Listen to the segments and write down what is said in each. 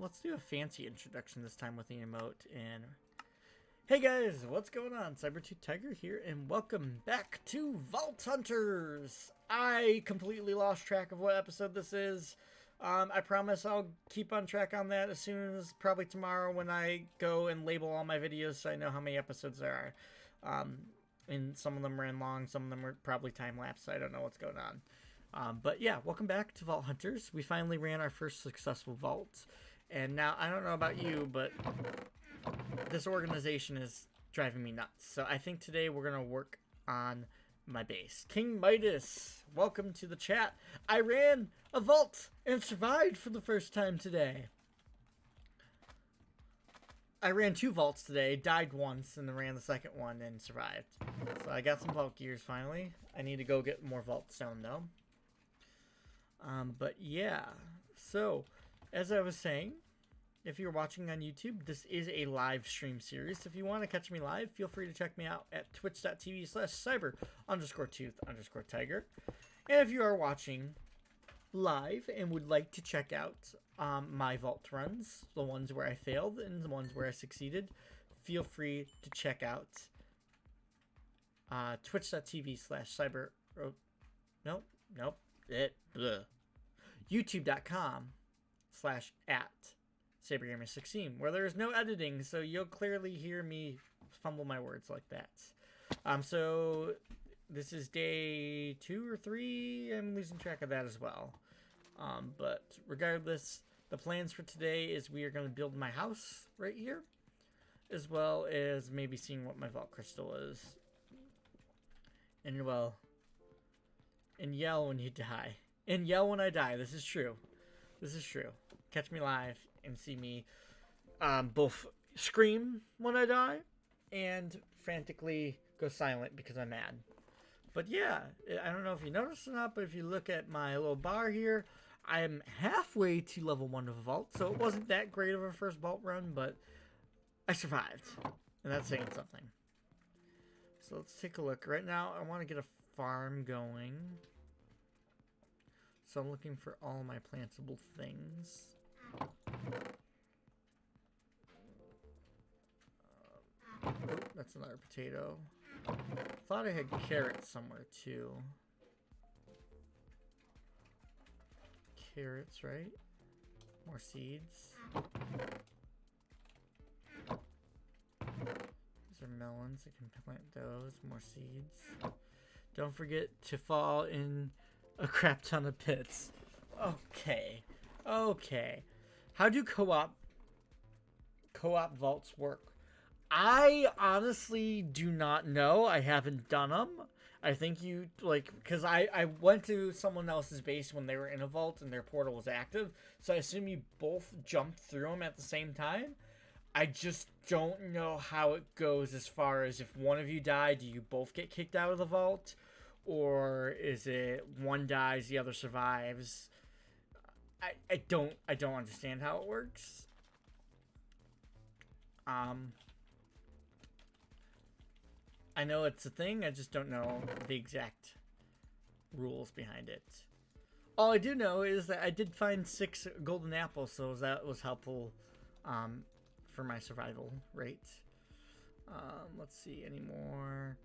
Let's do a fancy introduction this time with the emote. And hey guys, what's going on? Cybertooth Tiger here, and welcome back to Vault Hunters. I completely lost track of what episode this is. I promise I'll keep on track on that as soon as probably tomorrow when I go and label all my videos so I know how many episodes there are. And some of them ran long, some of them were probably time-lapse, so I don't know what's going on. But yeah, welcome back to Vault Hunters. We finally ran our first successful vault. And now, I don't know about you, but this organization is driving me nuts. So I think today we're going to work on my base. King Midas, welcome to the chat. I ran a vault and survived for the first time today. I ran 2 vaults today, died once, and then ran the second one and survived. So I got some vault gears finally. I need to go get more vault stone though. But yeah, so as I was saying, if you're watching on YouTube, this is a live stream series. If you want to catch me live, feel free to check me out at twitch.tv/cyber_tooth_tiger. And if you are watching live and would like to check out my vault runs, the ones where I failed and the ones where I succeeded, feel free to check out twitch.tv/cyber. Oh, nope. YouTube.com/@SaberGamer16, where there is no editing, so you'll clearly hear me fumble my words like that. So this is day 2 or 3. I'm losing track of that as well. But regardless, the plans for today is we are going to build my house right here, as well as maybe seeing what my vault crystal is. And well, and yell when you die. And yell when I die. This is true. This is true. Catch me live and see me both scream when I die and frantically go silent because I'm mad. But yeah, I don't know if you noticed or not, but if you look at my little bar here, I'm halfway to level 1 of a vault, so it wasn't that great of a first vault run, but I survived, and that's saying something. So let's take a look. Right now, I want to get a farm going. So I'm looking for all my plantable things. Oh, that's another potato. Thought I had carrots somewhere too. Carrots, right? More seeds. These are melons. I can plant those. More seeds. Don't forget to fall in a crap ton of pits. Okay. How do co-op vaults work? I honestly do not know. I haven't done them. I think you, because I went to someone else's base when they were in a vault and their portal was active. So I assume you both jumped through them at the same time. I just don't know how it goes as far as if one of you die, do you both get kicked out of the vault? Or is it one dies, the other survives? I don't understand how it works. I know it's a thing, I just don't know the exact rules behind it. All I do know is that I did find 6 golden apples, so that was helpful for my survival rate. Let's see, any more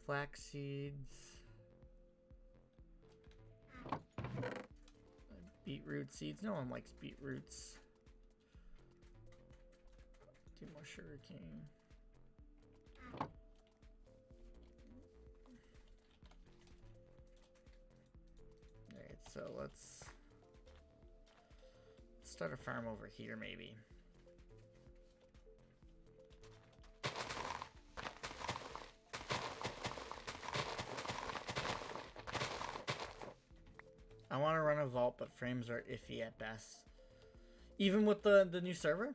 flax seeds? Beetroot seeds. No one likes beetroots. Do more sugarcane. Alright, so let's start a farm over here maybe. I want to run a vault, but frames are iffy at best. Even with the new server?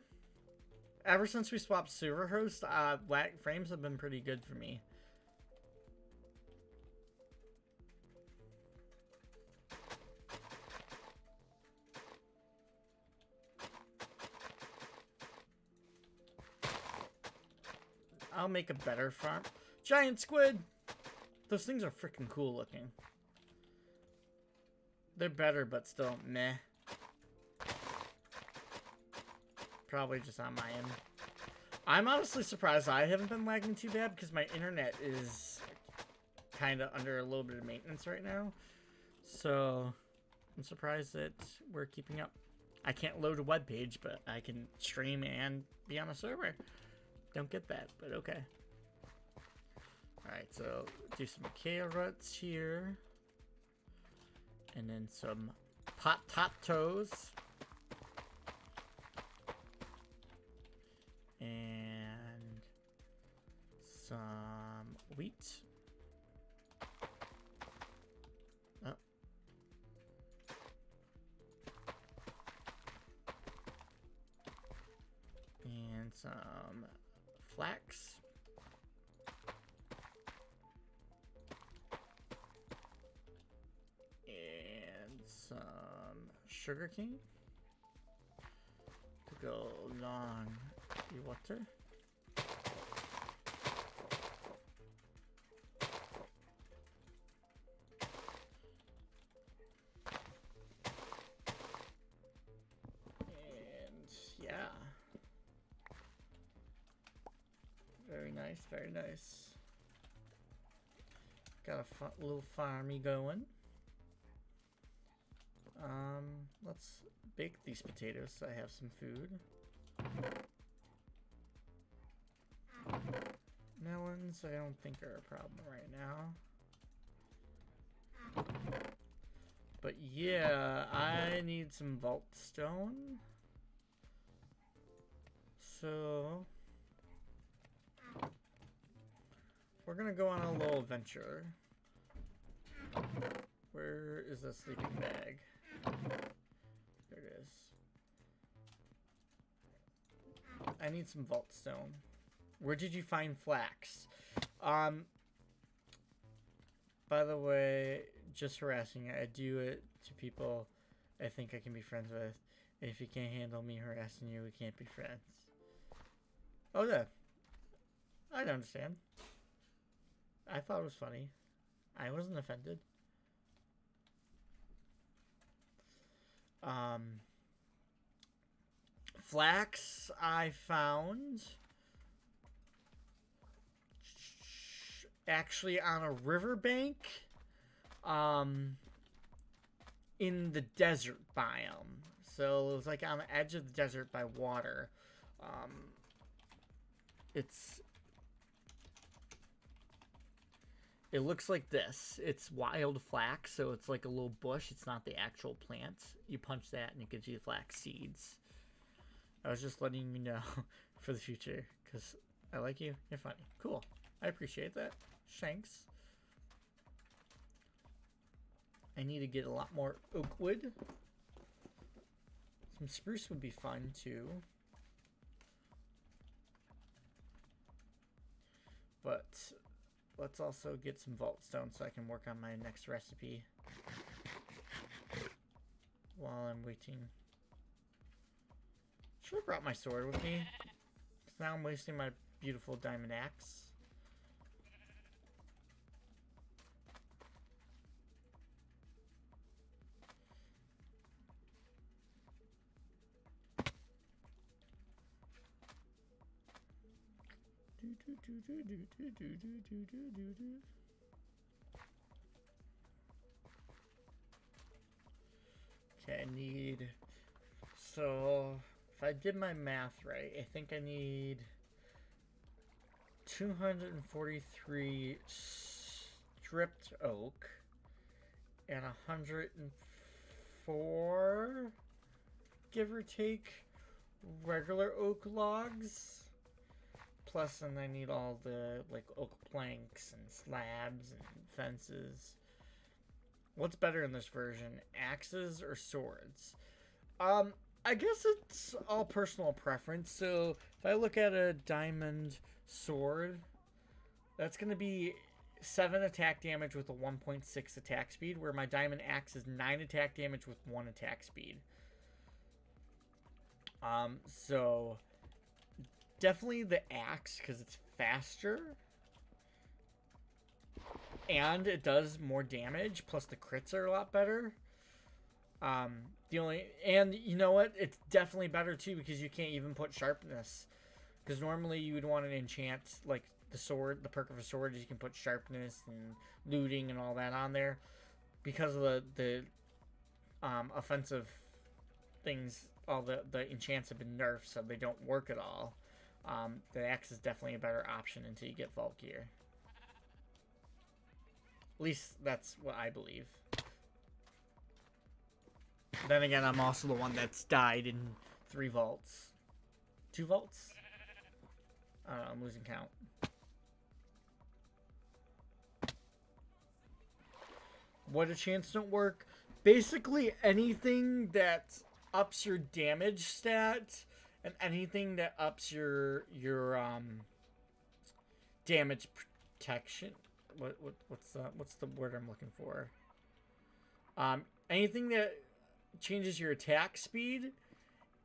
Ever since we swapped server host, frames have been pretty good for me. I'll make a better farm. Giant squid! Those things are freaking cool looking. They're better, but still meh. probably just on my end. I'm honestly surprised I haven't been lagging too bad because my internet is kind of under a little bit of maintenance right now. So I'm surprised that we're keeping up. I can't load a web page, but I can stream and be on a server. Don't get that, but okay. Alright, so do some carrots here. And then some potatoes. And some wheat. Oh. And some flax. And some sugarcane to go along the water. And yeah. Very nice, very nice. Got a fun, little farmy going. Let's bake these potatoes so I have some food. Melons, I don't think are a problem right now. But yeah, I need some vault stone. So we're gonna go on a little adventure. Where is the sleeping bag? There it is. I need some vault stone. Where did you find flax? By the way, just harassing, I do it to people I think I can be friends with. If you can't handle me harassing you, we can't be friends. Oh, yeah. I understand. I thought it was funny. I wasn't offended. Flax I found actually on a riverbank in the desert biome. So it was like on the edge of the desert by water. It looks like this. It's wild flax, so it's like a little bush. It's not the actual plant. You punch that and it gives you flax seeds. I was just letting you know for the future because I like you. You're funny. Cool. I appreciate that. Shanks. I need to get a lot more oak wood. Some spruce would be fun too. But let's also get some vault stone so I can work on my next recipe while I'm waiting. Should have brought my sword with me, because now I'm wasting my beautiful diamond axe. Okay, I need... So, if I did my math right, I think I need 243 stripped oak and 104, give or take, regular oak logs. Plus, then I need all the, like, oak planks and slabs and fences. What's better in this version, axes or swords? I guess it's all personal preference. So, if I look at a diamond sword, that's going to be 7 attack damage with a 1.6 attack speed, where my diamond axe is 9 attack damage with 1 attack speed. So... definitely the axe, because it's faster. And it does more damage, plus the crits are a lot better. The only, and you know what? It's definitely better too because you can't even put sharpness. Because normally you would want an enchant like the sword, the perk of a sword is you can put sharpness and looting and all that on there. Because of the offensive things, all the enchants have been nerfed, so they don't work at all. The axe is definitely a better option until you get vault gear. At least that's what I believe. Then again, I'm also the one that's died in 3 vaults. 2 vaults? I don't know, I'm losing count. What enchants don't work? Basically anything that ups your damage stat and anything that ups your damage protection. What's the word I'm looking for? Anything that changes your attack speed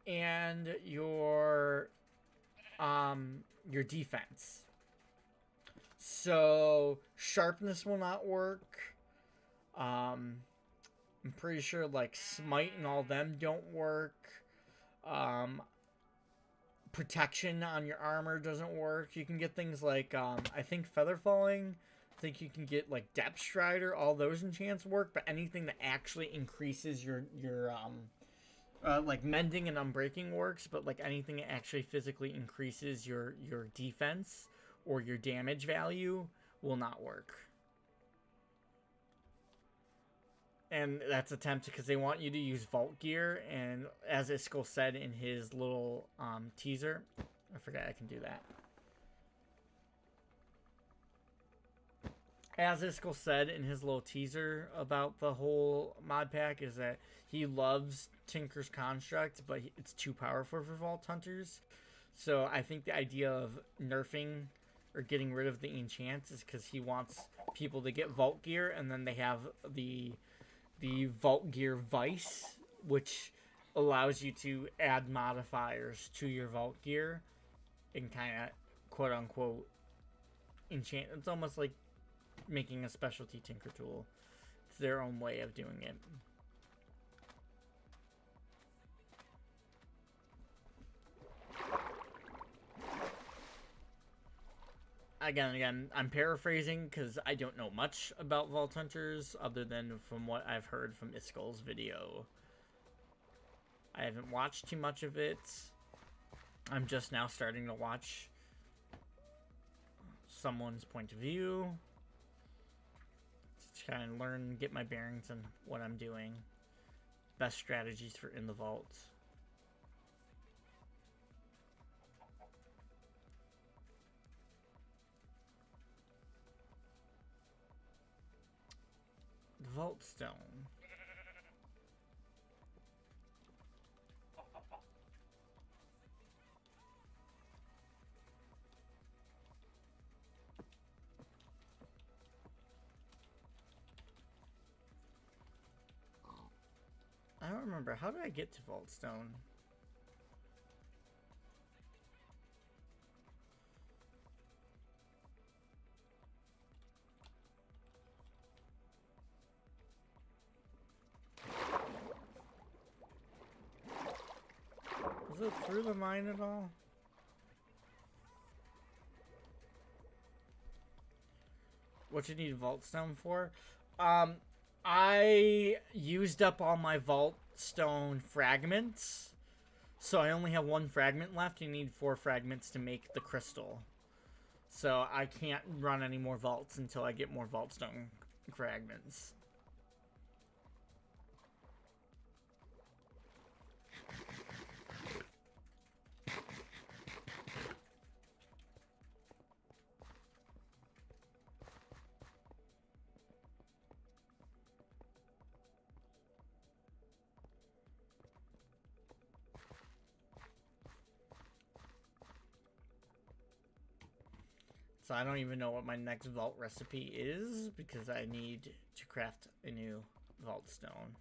and your defense. So sharpness will not work. I'm pretty sure like smite and all them don't work. Protection on your armor doesn't work. You can get things like I think feather falling. I think you can get like depth strider. All those enchants work, but anything that actually increases your like mending and unbreaking works, but like anything that actually physically increases your defense or your damage value will not work. And that's attempted because they want you to use vault gear, and as Iskall said in his little teaser, I forget I can do that. As Iskall said in his little teaser about the whole mod pack is that he loves Tinker's Construct, but it's too powerful for Vault Hunters. So I think the idea of nerfing or getting rid of the enchants is because he wants people to get Vault Gear, and then they have the Vault Gear Vice, which allows you to add modifiers to your Vault Gear and kind of quote-unquote enchant. It's almost like making a specialty Tinker tool. It's their own way of doing it. Again, I'm paraphrasing because I don't know much about Vault Hunters other than from what I've heard from Iskall's video. I haven't watched too much of it. I'm just now starting to watch someone's point of view to kind of learn, get my bearings on what I'm doing. Best strategies for in the vault. Vault Stone. I don't remember. How did I get to Vault Stone? Was it through the mine at all? What you need Vault Stone for? I used up all my Vault Stone fragments, so I only have 1 fragment left. You need 4 fragments to make the crystal. So I can't run any more vaults until I get more Vault Stone fragments. So I don't even know what my next vault recipe is because I need to craft a new Vault Stone.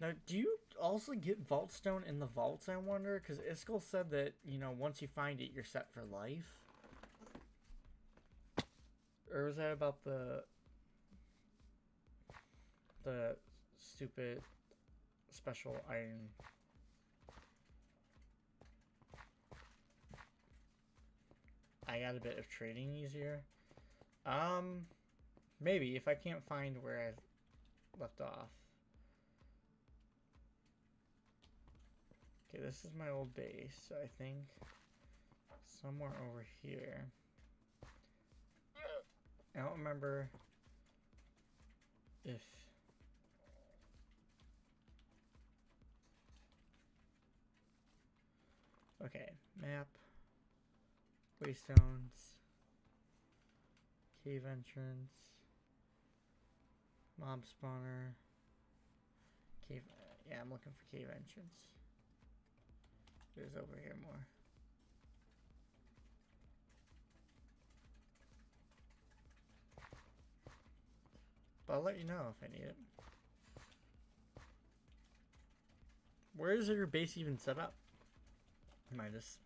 Now, do you also get vault stone in the vaults, I wonder? Because Iskall said that, you know, once you find it, you're set for life. Or was that about the stupid special iron? I got a bit of trading easier. Maybe if I can't find where I left off. Okay, this is my old base, I think. Somewhere over here. I don't remember if... Okay, map. Waystones. Cave entrance. Mob spawner. Cave... Yeah, I'm looking for cave entrance. There's over here more. But I'll let you know if I need it. Where is your base even set up? Minus.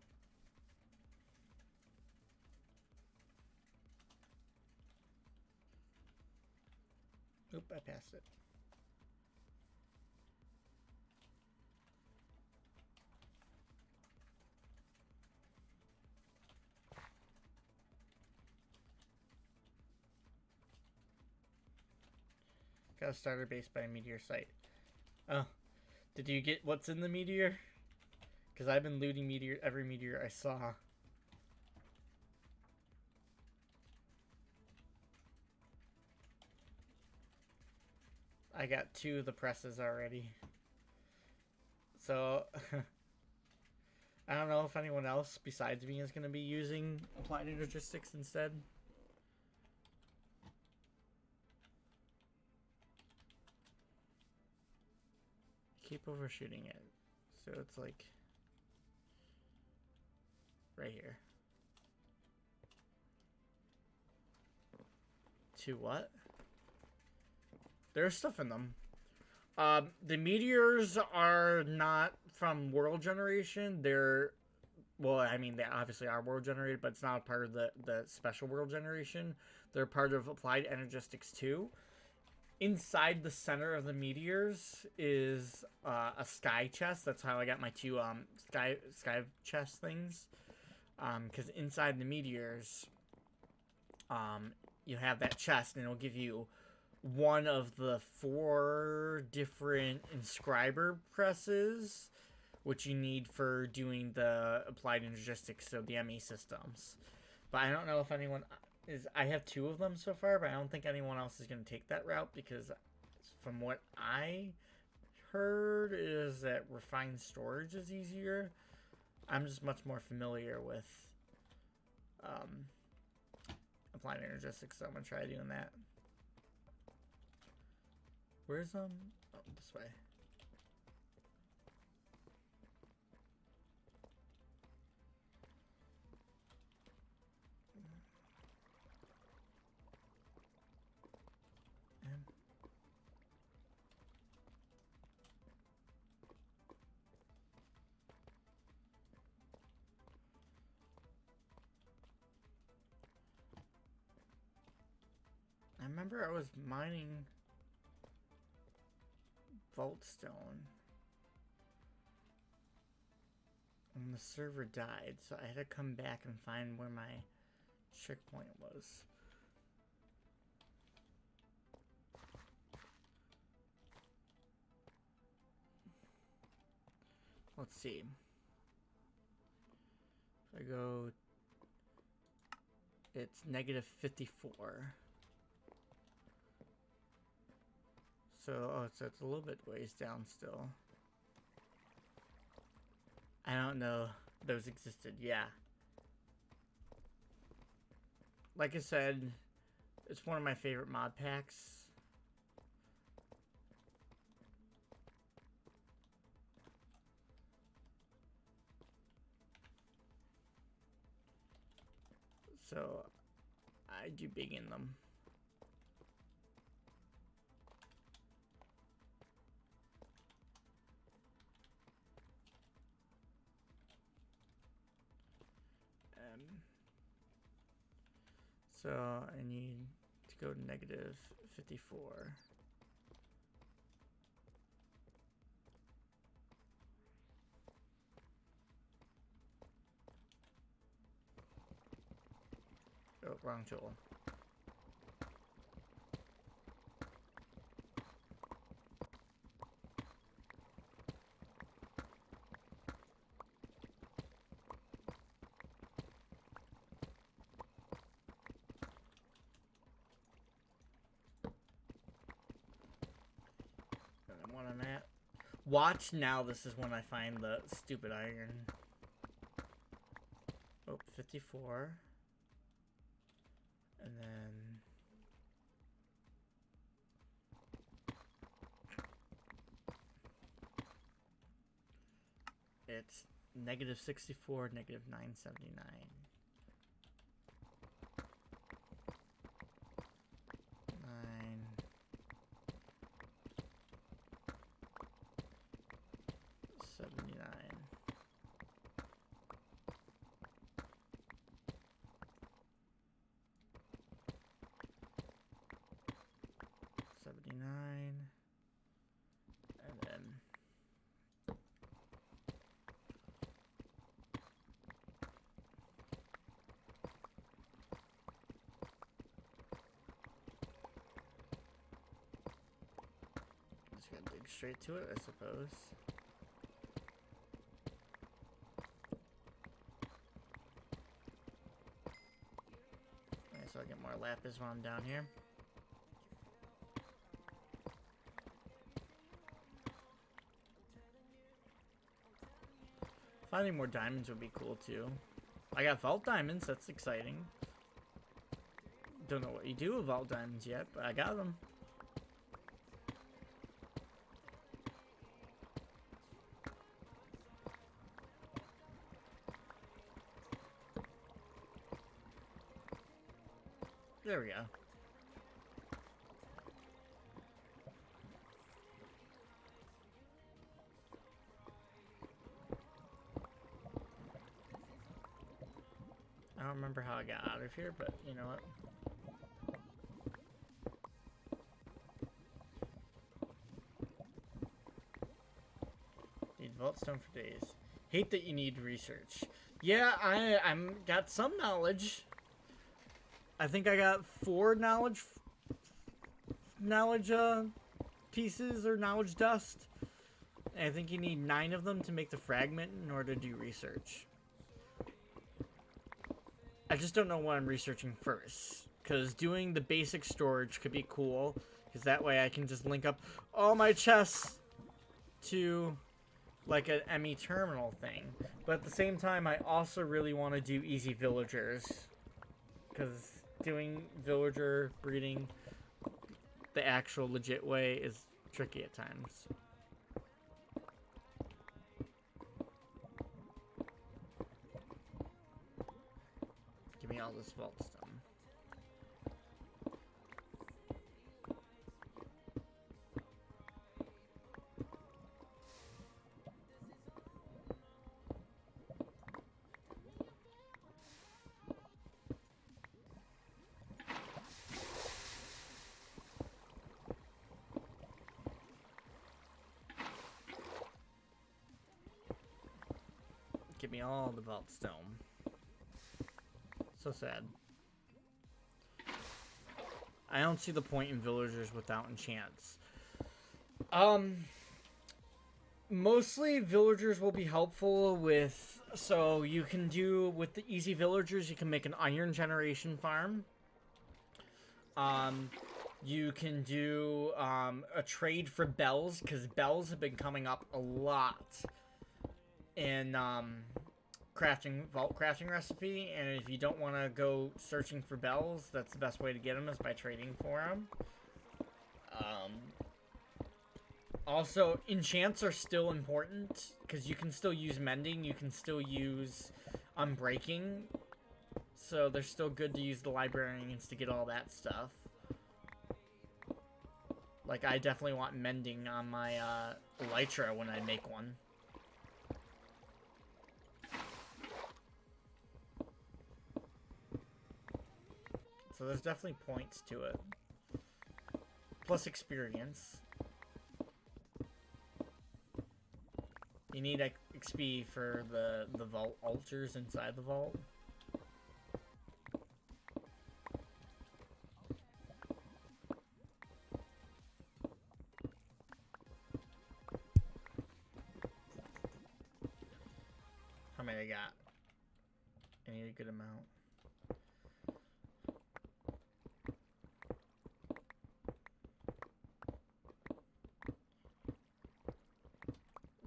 Oop, I passed it. Got a starter base by a meteor site. Oh, did you get what's in the meteor? Because I've been looting every meteor I saw. I got 2 of the presses already. So, I don't know if anyone else besides me is going to be using applied energistics instead. Keep overshooting it. So it's like right here. To what? There's stuff in them. The meteors are not from world generation. They're, well, I mean, they obviously are world generated, but it's not part of the special world generation. They're part of applied energistics 2. Inside the center of the meteors is a sky chest. That's how I got my 2 sky chest things. Because inside the meteors, you have that chest, and it'll give you one of the 4 different inscriber presses, which you need for doing the applied energistics, so the ME systems. But I don't know if anyone is... I have 2 of them so far, but I don't think anyone else is going to take that route, because from what I heard is that refined storage is easier. I'm just much more familiar with applied energistics, so I'm going to try doing that. Where's, oh, this way. I remember I was mining vault stone when the server died, so I had to come back and find where my checkpoint was. Let's see. If I go, it's -54. So, oh, so it's a little bit ways down still. I don't know those existed, yeah. Like I said, it's one of my favorite mod packs. So, I do big in them. So I need to go to negative 54. Oh, wrong tool. One on that. Watch now, this is when I find the stupid iron. Oh, 54. And then... it's negative 64, negative 979. And then just gotta dig straight to it, I suppose. Alright, so I get more lapis while I'm down here. Finding more diamonds would be cool too. I got vault diamonds, that's exciting. Don't know what you do with vault diamonds yet, but I got them. There we go. I don't remember how I got out of here, but you know what? Need vaultstone for days. Hate that you need research. Yeah, I'm got some knowledge. I think I got 4 knowledge pieces or knowledge dust. And I think you need 9 of them to make the fragment in order to do research. I just don't know what I'm researching first, because doing the basic storage could be cool, because that way I can just link up all my chests to like an ME terminal thing. But at the same time, I also really want to do easy villagers, because doing villager breeding the actual legit way is tricky at times. Give me all this vault stone. Give me all the vault stone. So sad. I don't see the point in villagers without enchants. Mostly villagers will be helpful with, so you can do, with the easy villagers, you can make an iron generation farm. You can do a trade for bells, because bells have been coming up a lot in vault crafting recipe, and if you don't want to go searching for bells, that's the best way to get them, is by trading for them. Also, enchants are still important, because you can still use mending, you can still use unbreaking, so they're still good to use the librarians to get all that stuff. Like, I definitely want mending on my elytra when I make one. So there's definitely points to it. Plus experience. You need XP for the vault altars inside the vault. How many I got? I need a good amount.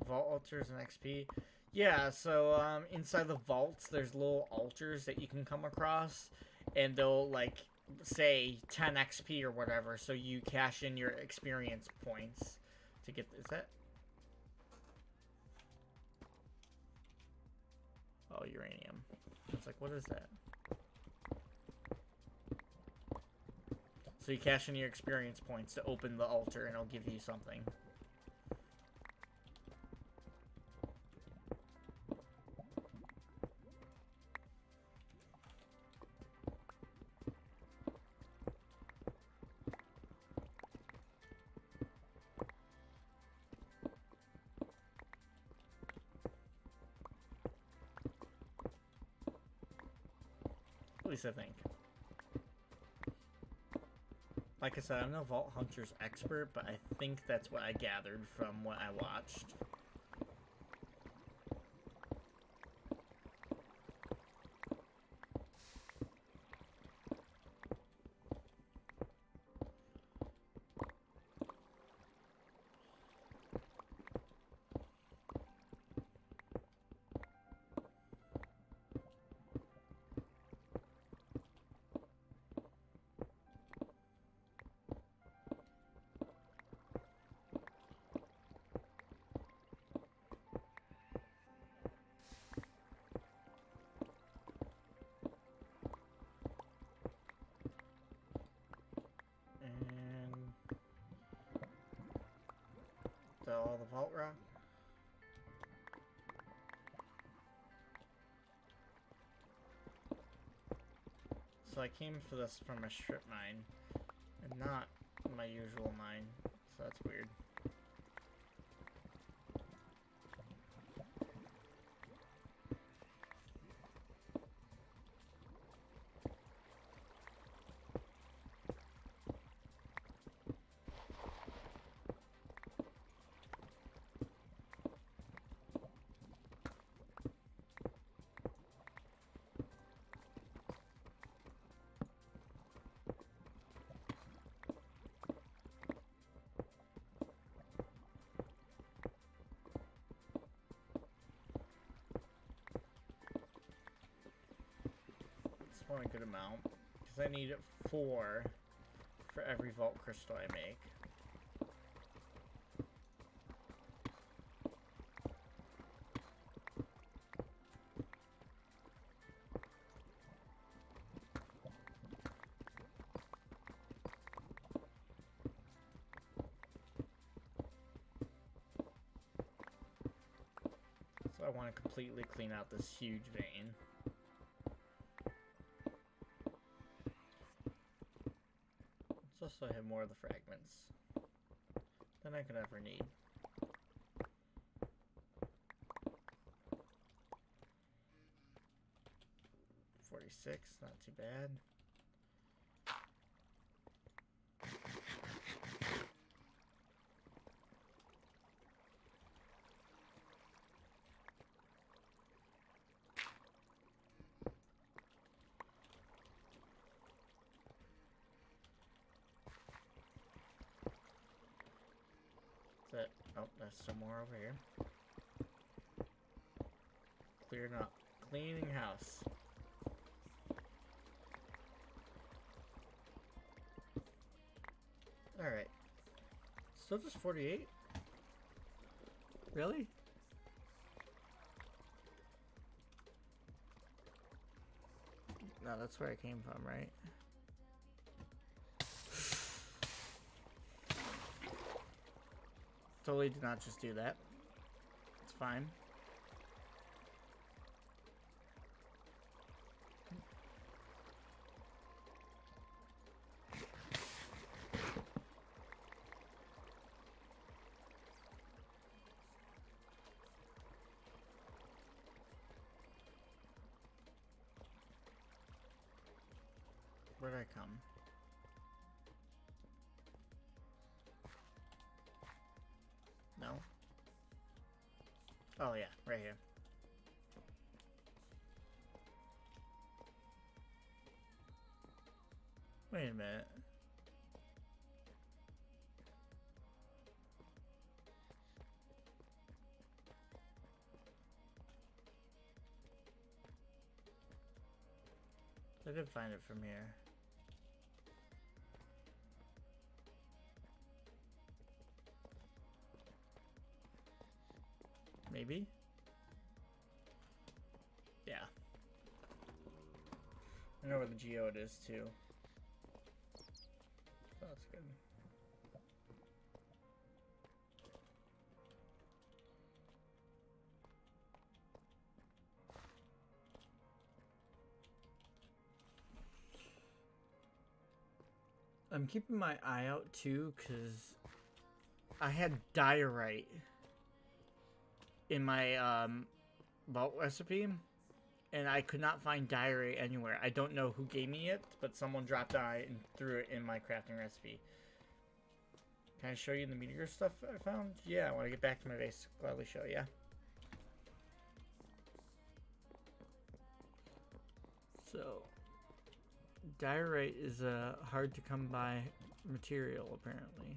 Vault altars and XP. Yeah, so inside the vaults there's little altars that you can come across, and they'll like say 10 XP or whatever, so you cash in your experience points to get. Is that? Oh, uranium. It's like, what is that? So you cash in your experience points to open the altar, and it'll give you something. At least I think. Like I said, I'm no Vault Hunter's expert, but I think that's what I gathered from what I watched. All the vault rock. So I came for this from a strip mine and not my usual mine, so that's weird. A good amount because I need 4 for every vault crystal I make. So I want to completely clean out this huge vein. So I have more of the fragments than I could ever need. $46, not too bad. Oh, there's some more over here. Clearing up. Cleaning house. Alright. Still just 48? Really? No, that's where I came from, right? Totally did not just do that. It's fine. Where'd I come? No? Oh yeah, right here. Wait a minute. I could find it from here. Maybe? Yeah. I know where the geode is too. So that's good. I'm keeping my eye out too, because I had diorite in my vault recipe, and I could not find diorite anywhere. I don't know who gave me it, but someone dropped diorite and threw it in my crafting recipe. Can I show you the meteor stuff I found? Yeah, when I get back to my base, gladly show you. So, diorite is a hard to come by material, apparently.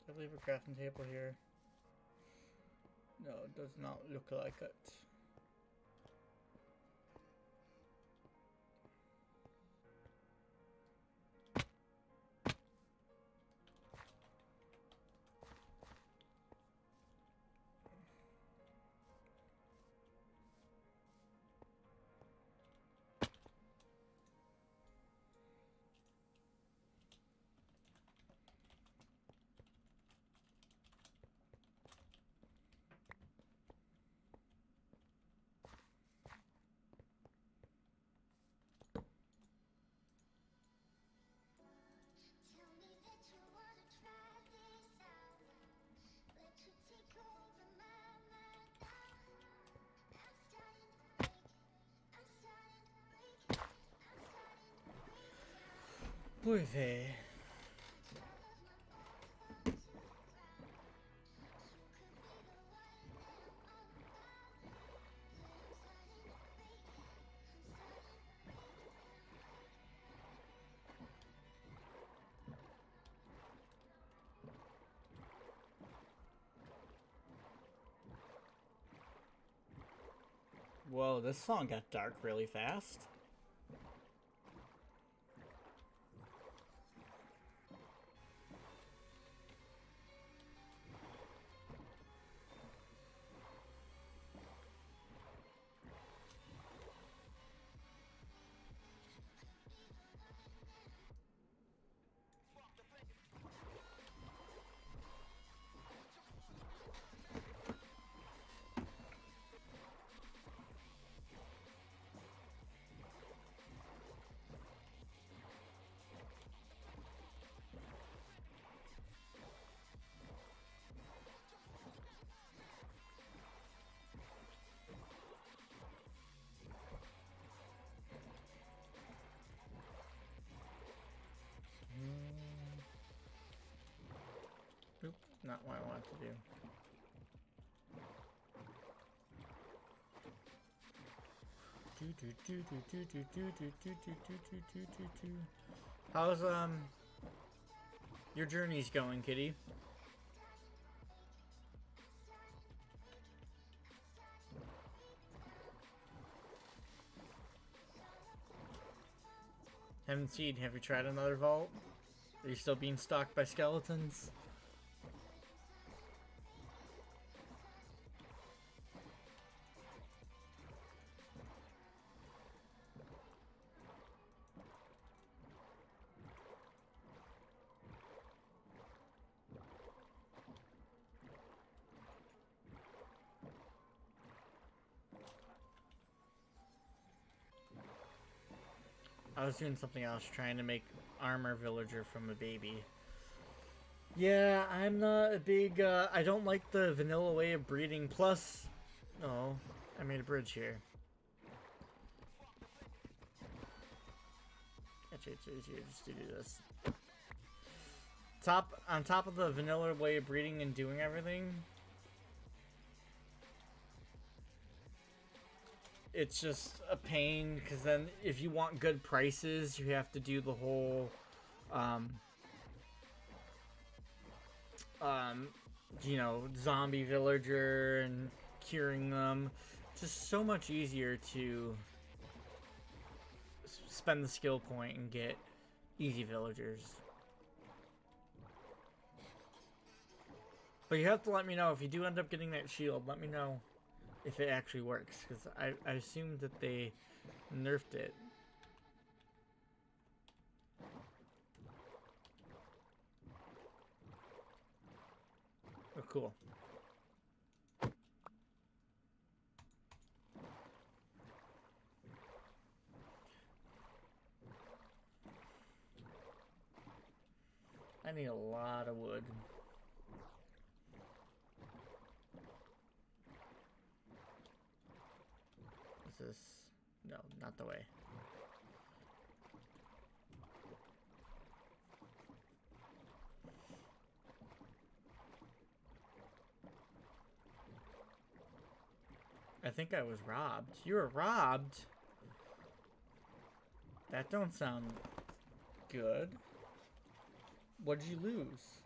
Did I leave a crafting table here? No, it does not look like it. Puede. Whoa, this song got dark really fast. not what I want to do. How's your journey's going, kitty? Haven't seen. Have you tried another vault? Are you still being stalked by skeletons? I was doing something else, trying to make armor villager from a baby. Yeah, I'm not a big, I don't like the vanilla way of breeding. Plus, oh, I made a bridge here. Actually, it's easier just to do this. On top of the vanilla way of breeding and doing everything, it's just a pain, because then if you want good prices, you have to do the whole, you know, zombie villager and curing them. It's just so much easier to spend the skill point and get easy villagers. But you have to let me know if you do end up getting that shield. Let me know if it actually works, because I assumed that they nerfed it. Oh, cool. I need a lot of wood. Is this? No, not the way. I think I was robbed. You were robbed? That don't sound good. What did you lose?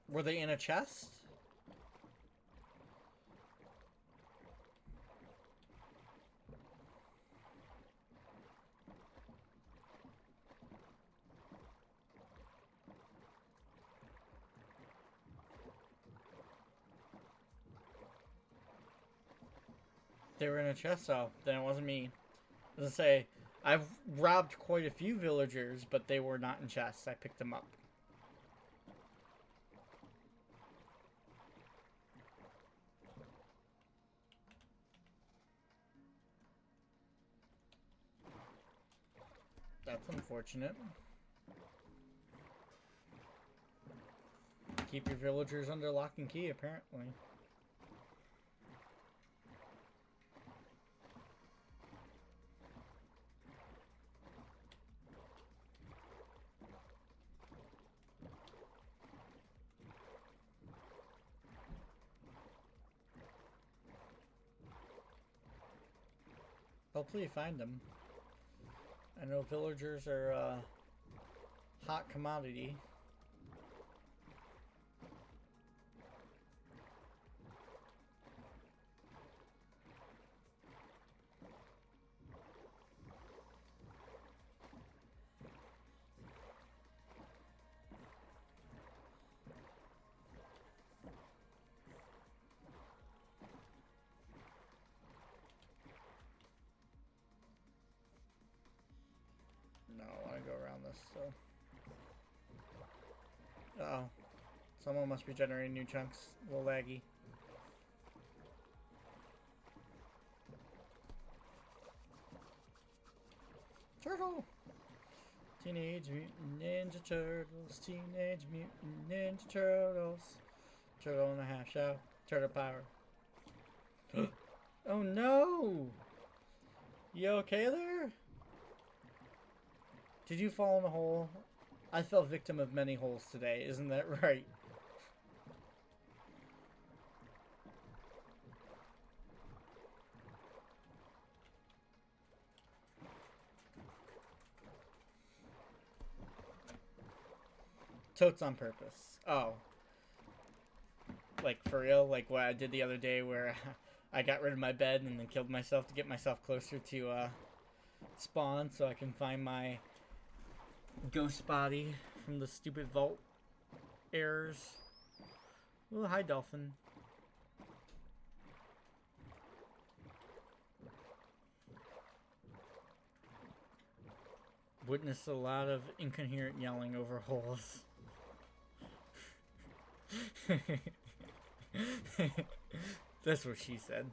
Were they in a chest? They were in a chest, so then it wasn't me. As I say, I've robbed quite a few villagers, but they were not in chests. I picked them up. That's unfortunate. Keep your villagers under lock and key, apparently. Hopefully you find them. I know villagers are a hot commodity. No, I want to go around this, so. Uh-oh. Someone must be generating new chunks. A little laggy. Turtle! Teenage Mutant Ninja Turtles. Teenage Mutant Ninja Turtles. Turtle and a half shell. Turtle power. Oh no! You okay there? Did you fall in a hole? I fell victim of many holes today, isn't that right? Totes on purpose. Oh. Like, for real? Like what I did the other day where I got rid of my bed and then killed myself to get myself closer to spawn so I can find my ghost body from the stupid vault errors. Oh, hi, dolphin. Witnessed a lot of incoherent yelling over holes. That's what she said.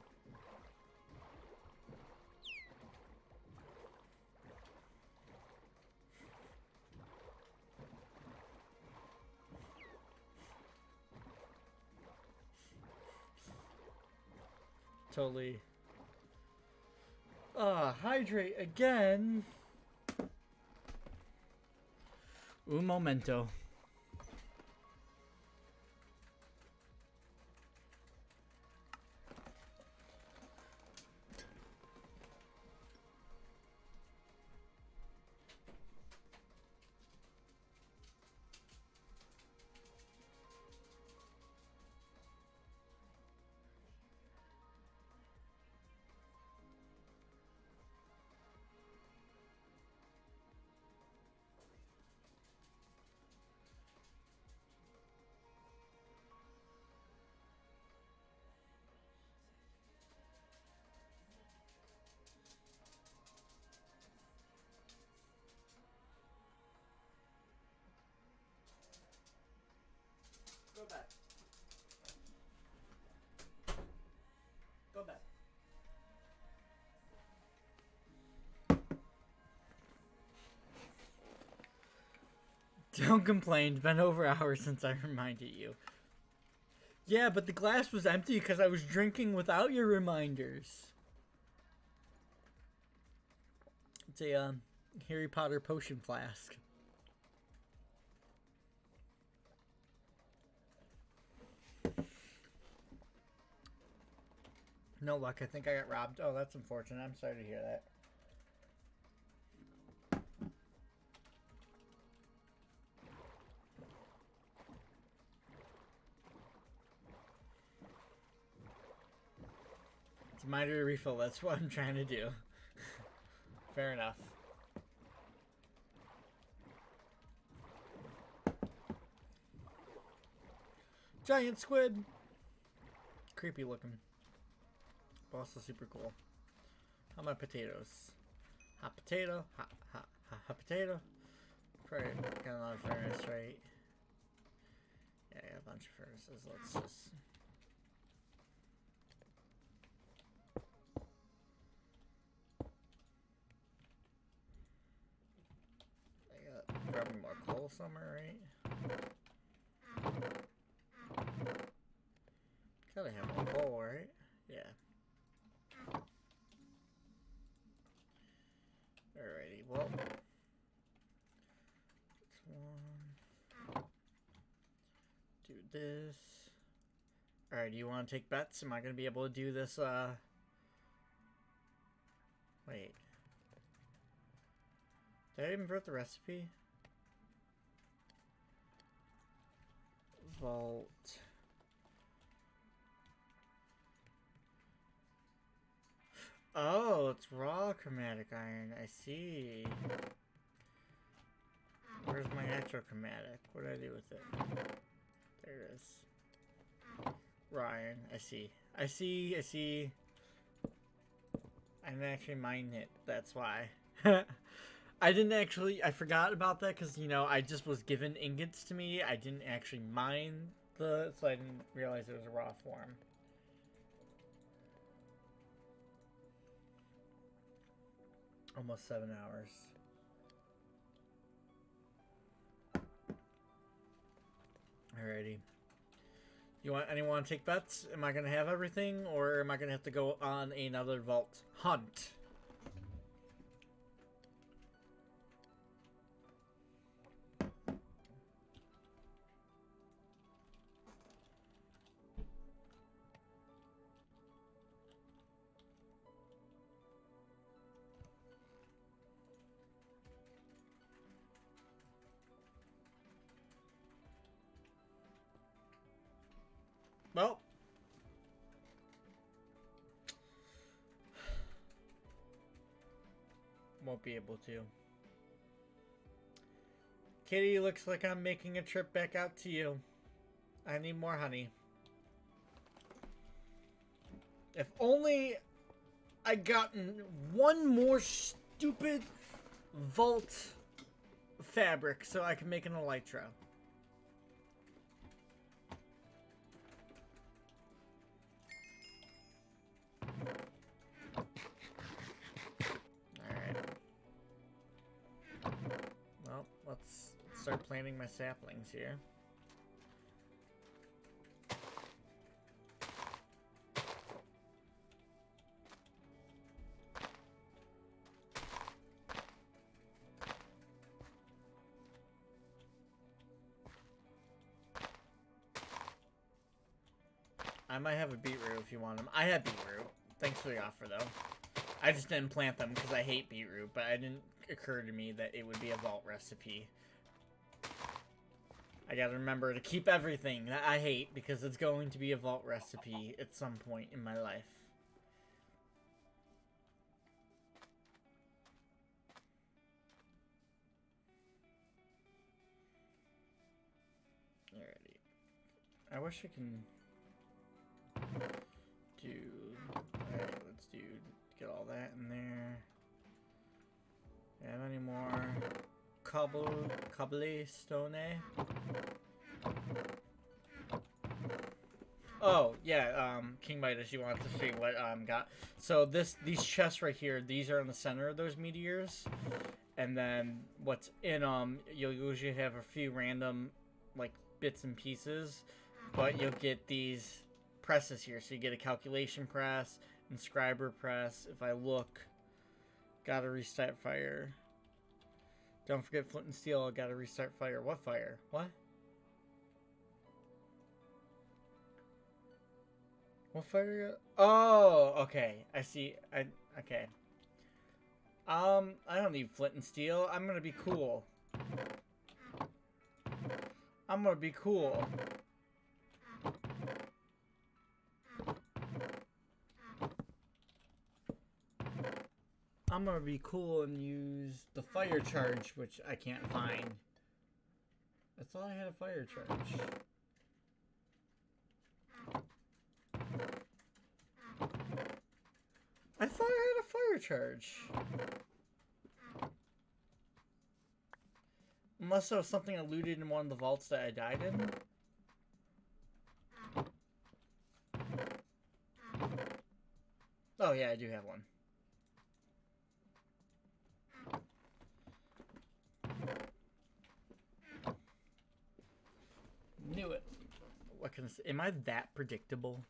Totally. Hydrate again. Un momento. Go back. Go back. Don't complain. It's been over hours since I reminded you. Yeah, but the glass was empty because I was drinking without your reminders. It's a Harry Potter potion flask. No luck. I think I got robbed. Oh, that's unfortunate. I'm sorry to hear that. It's a minor refill. That's what I'm trying to do. Fair enough. Giant squid. Creepy looking. But also super cool. How my potatoes? Hot potato. Hot potato. Probably got a lot of furnace, right? Yeah, I got a bunch of furnaces. Let's just... I got grabbing more coal somewhere, right? Gotta have more coal, right? Yeah. Alrighty, well. One. Do this. Alright, do you want to take bets? Am I going to be able to do this, Wait. Did I invert the recipe? Vault. Oh, it's raw chromatic iron. I see. Where's my natural chromatic? What did I do with it? There it is. Raw iron. I see. I see. I didn't actually mine it. That's why. I didn't actually... I forgot about that because, you know, I just was given ingots to me. I didn't actually mine the... So I didn't realize it was a raw form. Almost 7 hours. Alrighty. Anyone take bets? Am I gonna have everything, or am I gonna have to go on another vault hunt? Well. Won't be able to. Kitty, looks like I'm making a trip back out to you. I need more honey. If only I gotten one more stupid vault fabric so I can make an elytra. Alright. Well, let's start planting my saplings here. I might have a beetroot if you want them. I have beetroot. Thanks for the offer, though. I just didn't plant them because I hate beetroot, but it didn't occur to me that it would be a vault recipe. I gotta remember to keep everything that I hate because it's going to be a vault recipe at some point in my life. Alrighty. I wish I can do... Alright, let's get all that in there. Have any more cobblestone? Oh, yeah, King Midas, you want to see what got. So these chests right here, these are in the center of those meteors. And then what's in you'll usually have a few random like bits and pieces, but you'll get these presses here. So you get a calculation press, inscriber press. If I look, gotta restart fire. Don't forget flint and steel, gotta restart fire. What fire? What? What fire? Oh, okay. I see. Okay. I don't need flint and steel. I'm gonna be cool. I'm gonna be cool. I'm gonna be cool and use the fire charge, which I can't find. I thought I had a fire charge. I thought I had a fire charge. Unless there was something I looted in one of the vaults that I died in. Oh yeah, I do have one. Knew it. What can I say? Am I that predictable?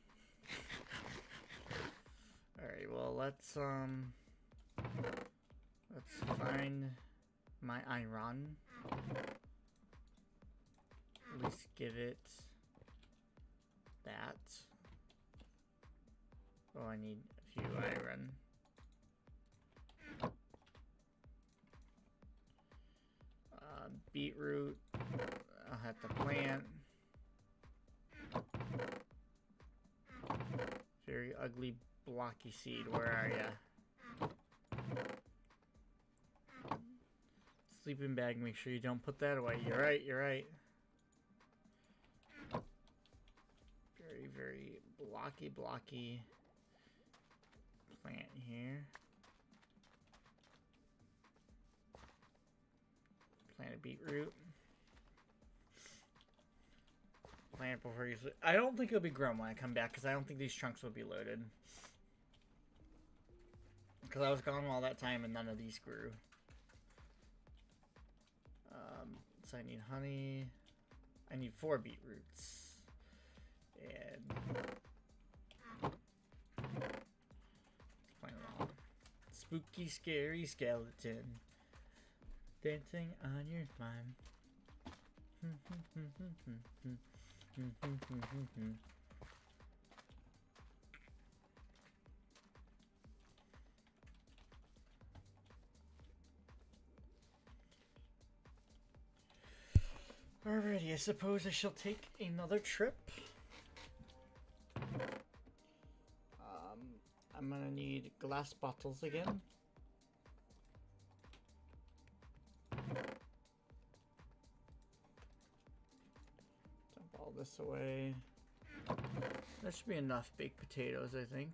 Alright, well let's find my iron. At least give it that. Oh, I need a few iron. Beetroot. I'll have to plant. Very ugly blocky seed. Where are ya? Sleeping bag. Make sure you don't put that away. You're right. You're right. Very, very blocky plant here. Plant a beetroot. Plant before you sleep. I don't think it'll be grown when I come back because I don't think these chunks will be loaded. Because I was gone all that time and none of these grew. So I need honey. I need 4 beetroots. And plant them all. Spooky, scary skeleton dancing on your mind. Alrighty, I suppose I shall take another trip. I'm gonna need glass bottles again. Dump all this away. That should be enough baked potatoes, I think.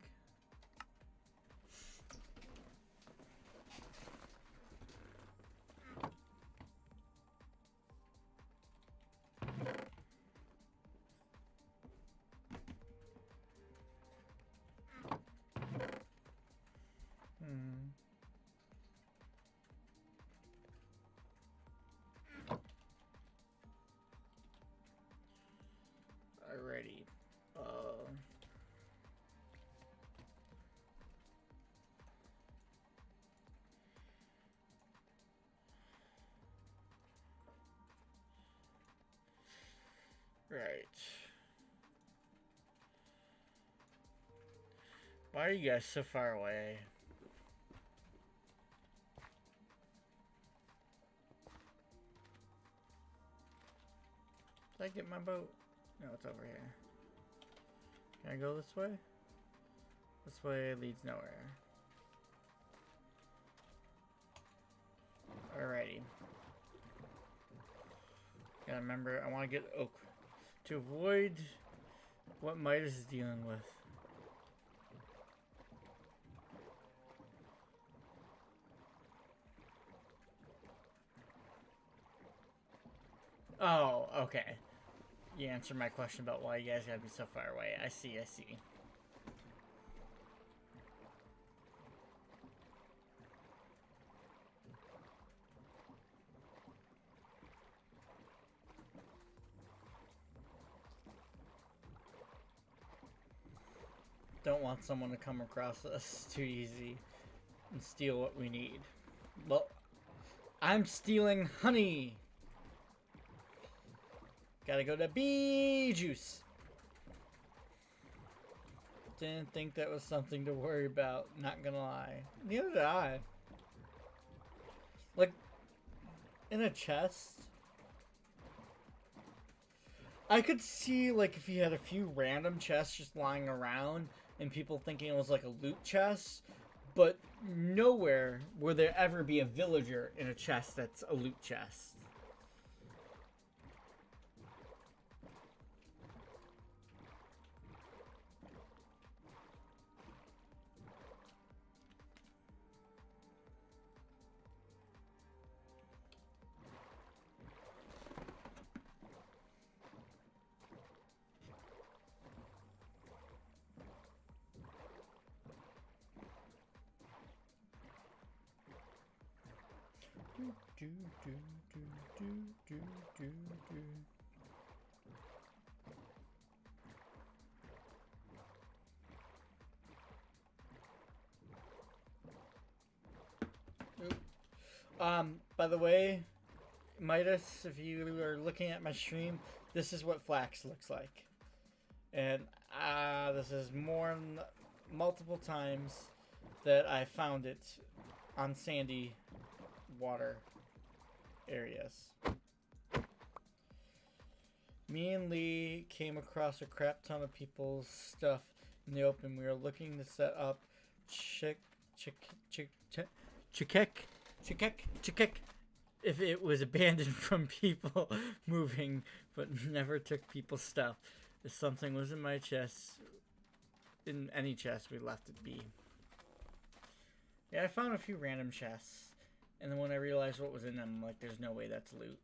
Alrighty. Right. Why are you guys so far away? Did I get my boat? No, it's over here. Can I go this way? This way leads nowhere. Alrighty. Gotta remember, I want to get oak to avoid what Midas is dealing with. Oh, okay. You answered my question about why you guys gotta be so far away. I see, I see. Don't want someone to come across us too easy and steal what we need. Well, I'm stealing honey! Gotta go to bee juice. Didn't think that was something to worry about, not gonna lie. Neither did I. Like, in a chest, I could see, like, if you had a few random chests just lying around and people thinking it was like a loot chest, but nowhere would there ever be a villager in a chest that's a loot chest. Do, do, do, do, do, do, do. By the way, Midas, if you are looking at my stream, this is what flax looks like. And this is more than multiple times that I found it on sandy water areas. Me and Lee came across a crap ton of people's stuff in the open. We were looking to set up Chikek if it was abandoned from people moving, but never took people's stuff. If something was in my chest, in any chest, we left it be. Yeah, I found a few random chests, and then when I realized what was in them, I'm like, there's no way that's loot.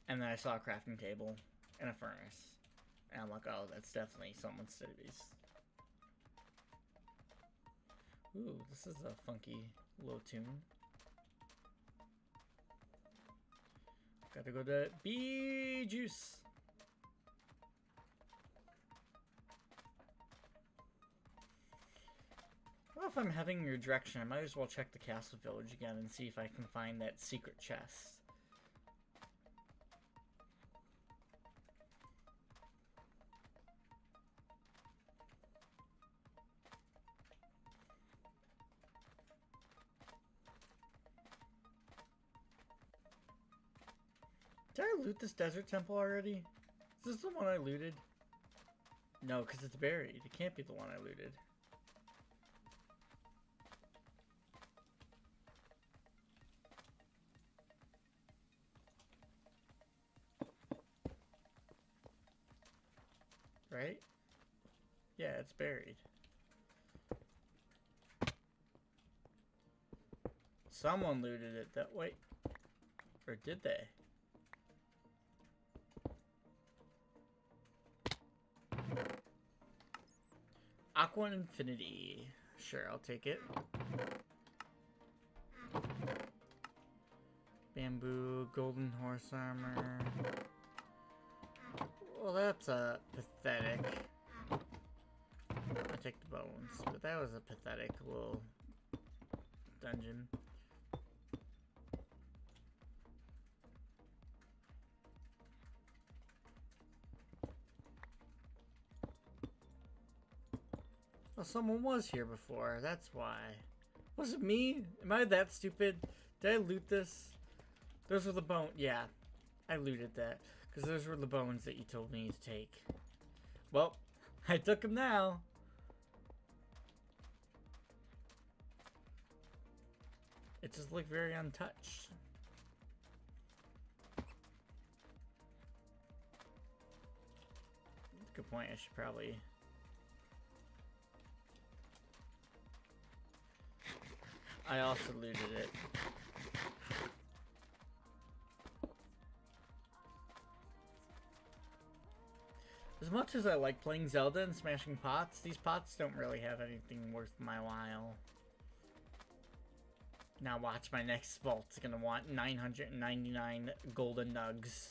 And then I saw a crafting table and a furnace, and I'm like, oh, that's definitely someone's cities. Ooh, this is a funky little tune. Gotta go to bee juice. Well, if I'm heading in your direction, I might as well check the castle village again and see if I can find that secret chest. Did I loot this desert temple already? Is this the one I looted? No, because it's buried. It can't be the one I looted. right? Yeah, it's buried. Someone looted it that way. Or did they? Aqua Infinity. Sure, I'll take it. Bamboo, golden horse armor. Well, that's pathetic. I'll take the bones, but that was a pathetic little dungeon. Well, someone was here before, that's why. Was it me? Am I that stupid? Did I loot this? Those were the bones. Yeah, I looted that. Because those were the bones that you told me to take. Well, I took them now. It just looked very untouched. Good point, I should probably... I also looted it. As much as I like playing Zelda and smashing pots, these pots don't really have anything worth my while. Now watch, my next vault's gonna want 999 golden nugs.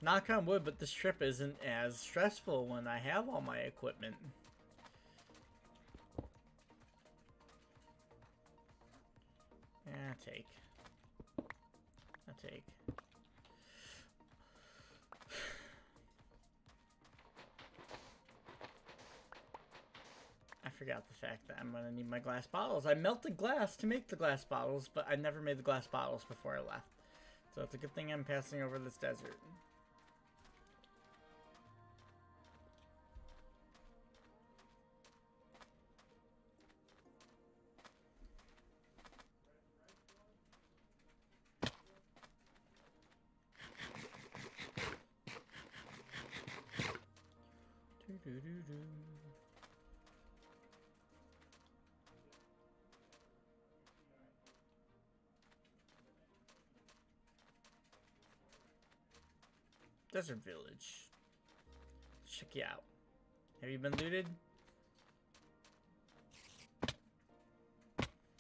Knock on wood, but this trip isn't as stressful when I have all my equipment. Yeah, I'll take. I forgot the fact that I'm gonna need my glass bottles. I melted glass to make the glass bottles, but I never made the glass bottles before I left. So it's a good thing I'm passing over this desert. Desert Village. Check you out. Have you been looted?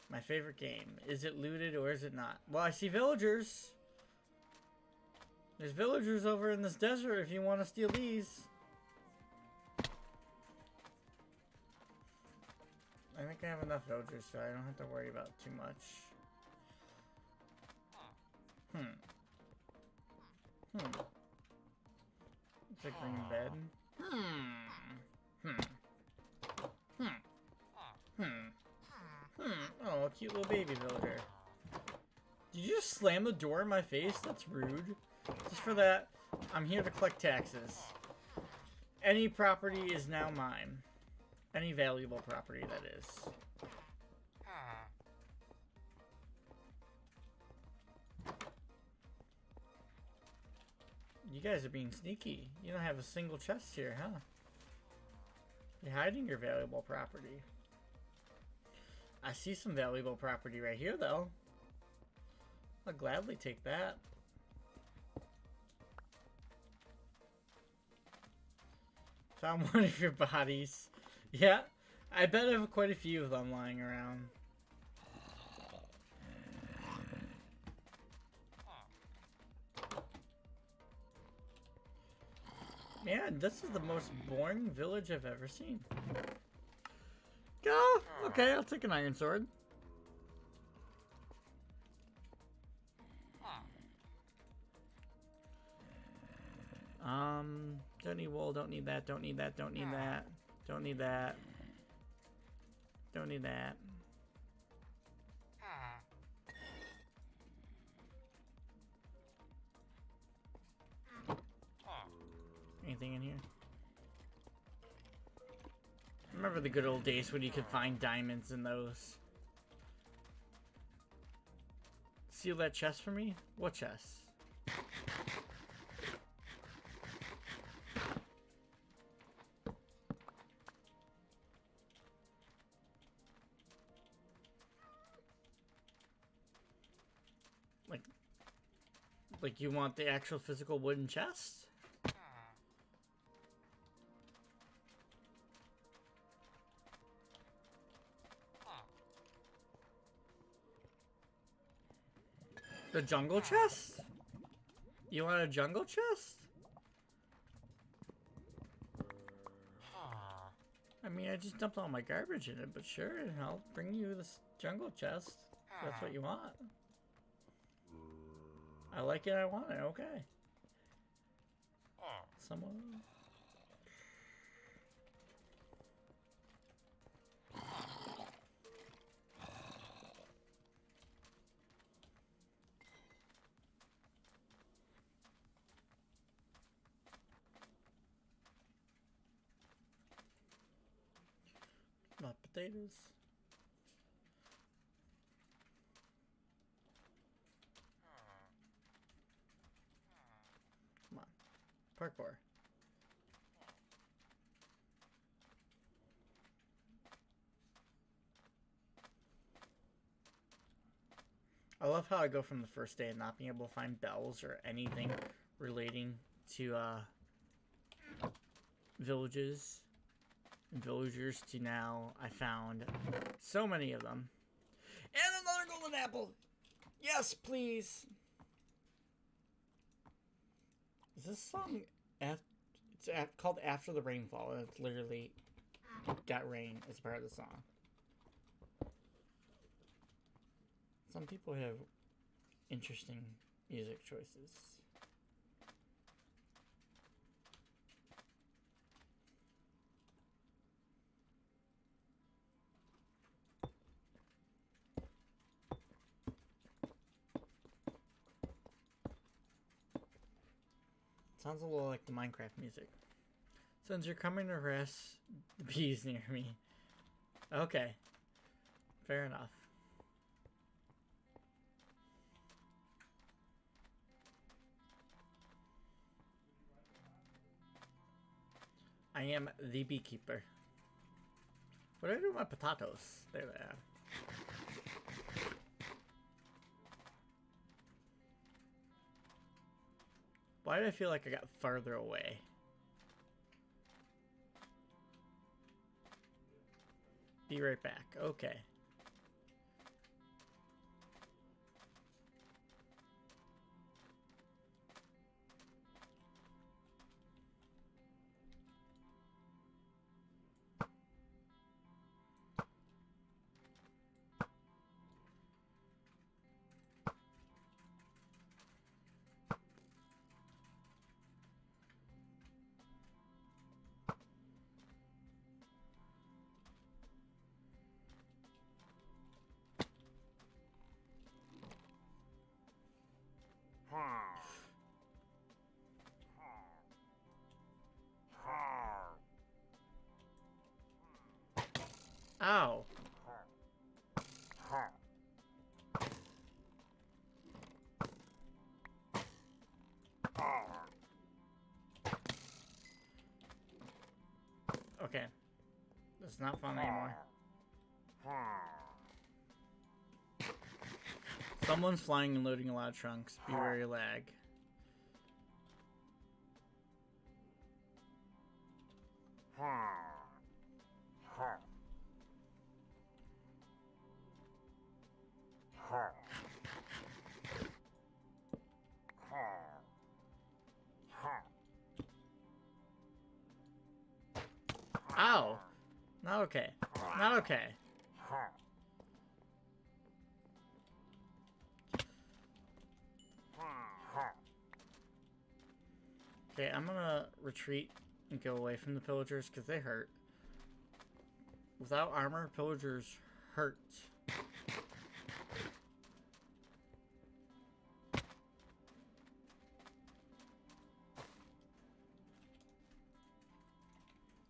My favorite game. Is it looted or is it not? Well, I see villagers. There's villagers over in this desert if you want to steal these. I think I have enough villagers so I don't have to worry about too much. It's a green bed. Oh, a cute little baby villager. Did you just slam the door in my face? That's rude. Just for that, I'm here to collect taxes. Any property is now mine. Any valuable property, that is. You guys are being sneaky. You don't have a single chest here, huh? You're hiding your valuable property. I see some valuable property right here, though. I'll gladly take that. Found one of your bodies. Yeah, I bet I have quite a few of them lying around. Man, this is the most boring village I've ever seen. Go! Okay, I'll take an iron sword. Don't need wool, don't need that, don't need that, don't need that, don't need that. Don't need that. Anything in here? Remember the good old days when you could find diamonds in those. Seal that chest for me? What chest? Like you want the actual physical wooden chest? The jungle chest? You want a jungle chest? I mean, I just dumped all my garbage in it, but sure, I'll bring you this jungle chest. If that's what you want. I like it, I want it, okay. Someone... Not potatoes. Come on. Parkour. I love how I go from the first day of not being able to find bells or anything relating to villages and villagers to now I found so many of them. And another golden apple! Yes, please! Is this song called After the Rainfall, and it's literally got rain as part of the song. Some people have interesting music choices. Sounds a little like the Minecraft music. Since you're coming to harass the bees near me. Okay. Fair enough. I am the beekeeper. What do I do with my potatoes? There they are. Why did I feel like I got farther away? Be right back. Okay. Ow. Okay. This is not fun anymore. Someone's flying and loading a lot of trunks. Be wary lag. Ow! Not okay. Not okay. Okay, I'm gonna retreat and go away from the pillagers because they hurt. Without armor, pillagers hurt.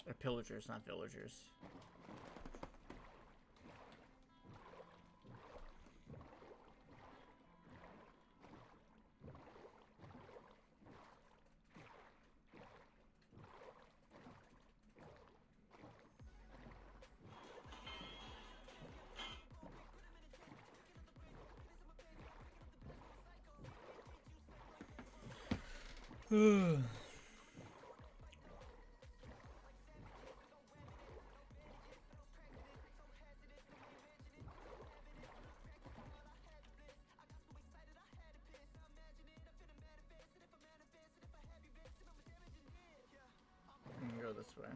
Or pillagers, not villagers. Go this way.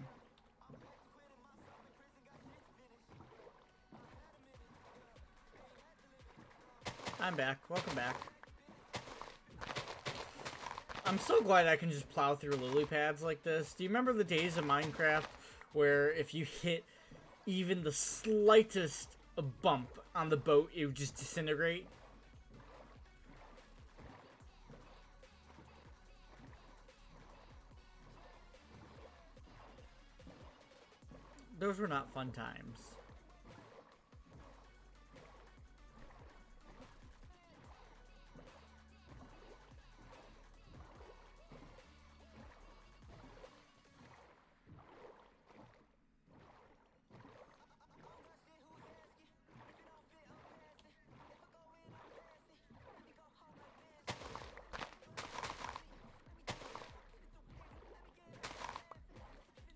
I'm back. Welcome back. I'm so glad I can just plow through lily pads like this. Do you remember the days of Minecraft where if you hit even the slightest bump on the boat, it would just disintegrate? Those were not fun times.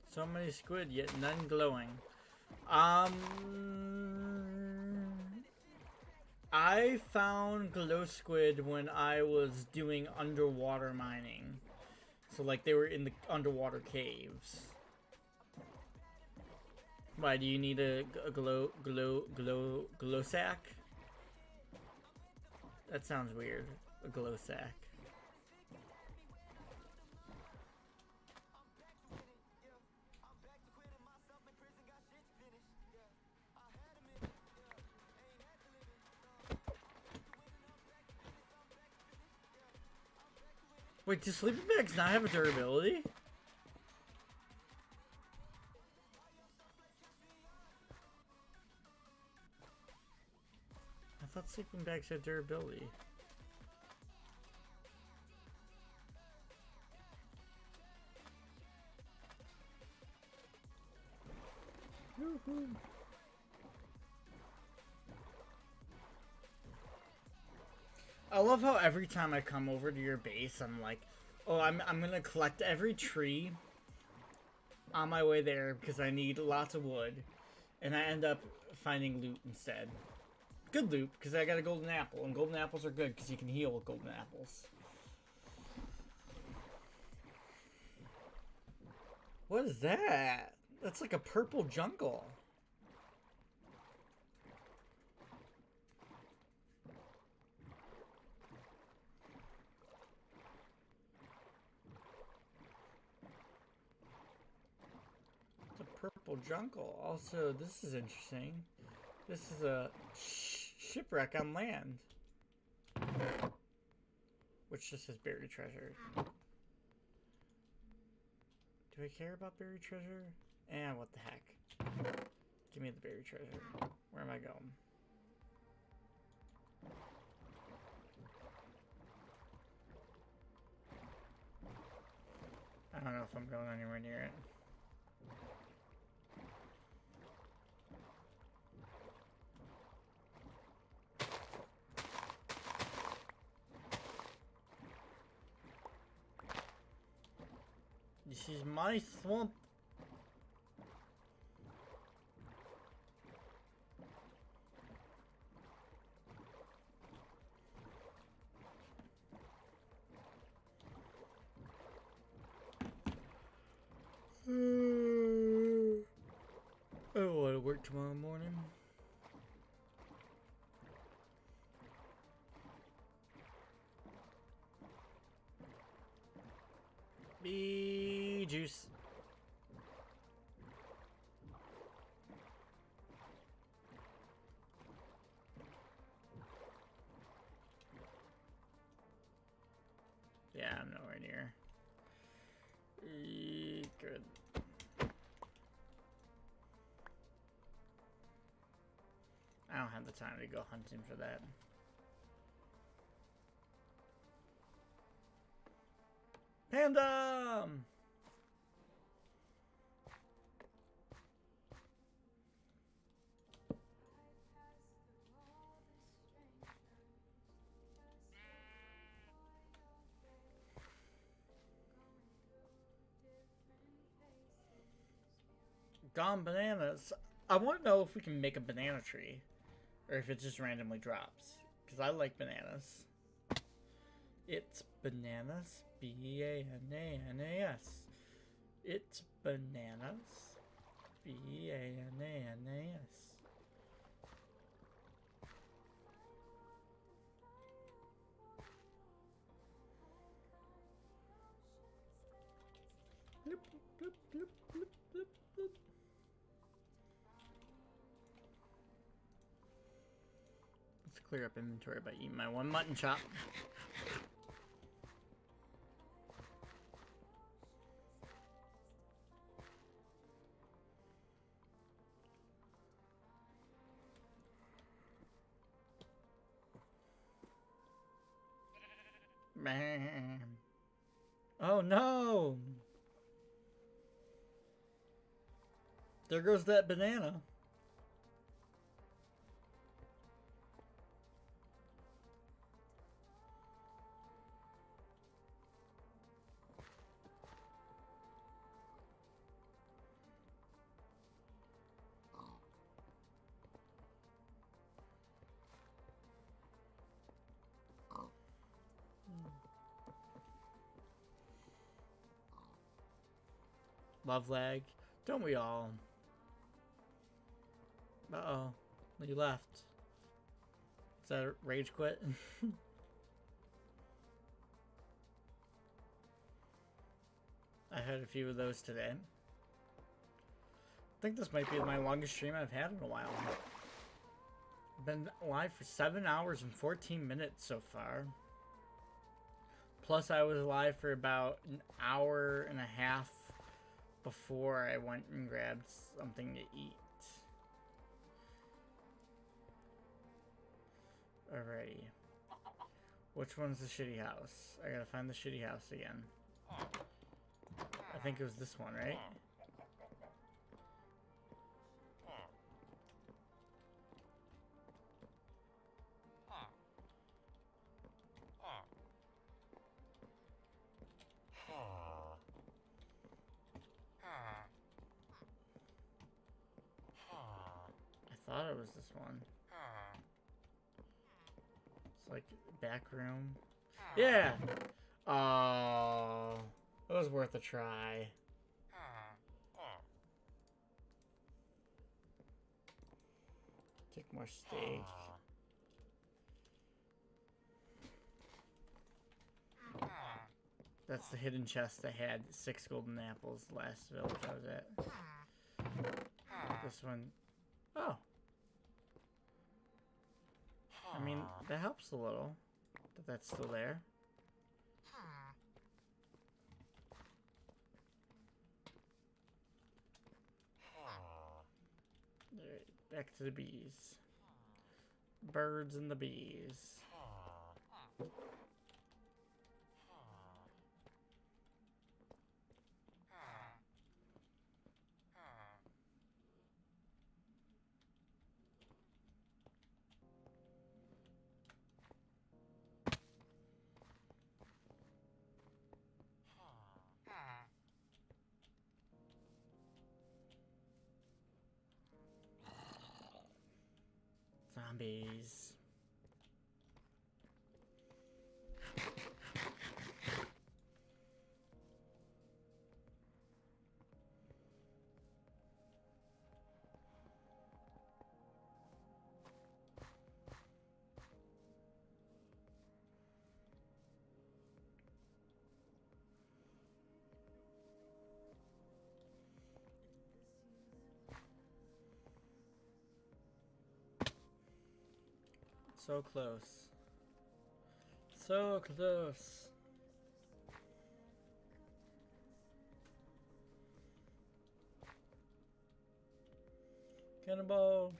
So many squid, yet none glowing. I found glow squid when I was doing underwater mining. So like they were in the underwater caves. Why do you need a glow sack? That sounds weird. A glow sack. Wait, do sleeping bags not have a durability? I thought sleeping bags had durability. Woohoo. I love how every time I come over to your base, I'm like, oh, I'm gonna collect every tree on my way there because I need lots of wood, and I end up finding loot instead. Good loot because I got a golden apple, and golden apples are good because you can heal with golden apples. What is that? That's like a purple jungle. Purple jungle. Also, this is interesting. This is a shipwreck on land, which just has buried treasure. Do I care about buried treasure? What the heck? Give me the buried treasure. Where am I going? I don't know if I'm going anywhere near it. This is my swamp. I don't want to work tomorrow morning. Bee juice. Yeah, I'm nowhere near. Good. I don't have the time to go hunting for that. Panda! Gone bananas. I want to know if we can make a banana tree. Or if it just randomly drops. Because I like bananas. It's bananas. B-A-N-A-N-A-S. It's bananas. B-A-N-A-N-A-S. Bloop, bloop, bloop, bloop, bloop, bloop. Let's clear up inventory by eating my one mutton chop. Man. Oh no! There goes that banana. Love lag. Don't we all? Uh-oh. You left. Is that a rage quit? I had a few of those today. I think this might be my longest stream I've had in a while. I've been live for 7 hours and 14 minutes so far. Plus I was live for about an hour and a half before I went and grabbed something to eat. Alrighty. Which one's the shitty house? I gotta find the shitty house again. I think it was this one, right? I thought it was this one. It's like back room. Yeah! Oh, it was worth a try. Take more steak. That's the hidden chest that had 6 golden apples last village I was at. This one. Oh. I mean, that helps a little. That that's still there. Alright, back to the bees. Birds and the bees. Zombies. So close. So close. Cannonball.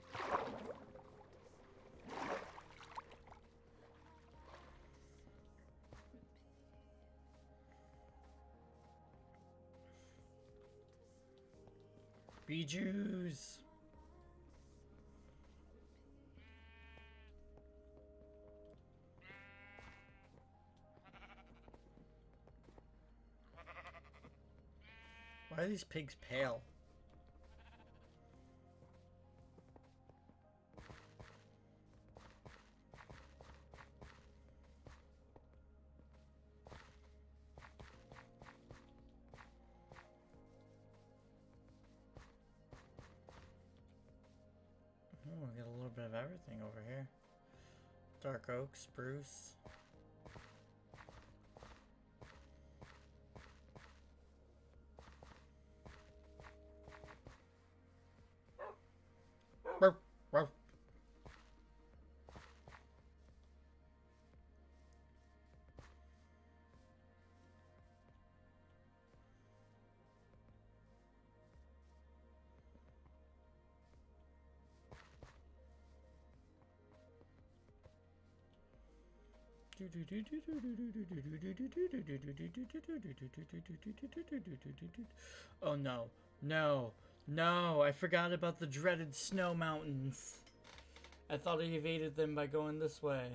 Bijous. Why are these pigs pale? Oh, we got a little bit of everything over here. Dark oak, spruce. Ruff, ruff. Oh no, no, no, I forgot about the dreaded snow mountains. I thought I evaded them by going this way.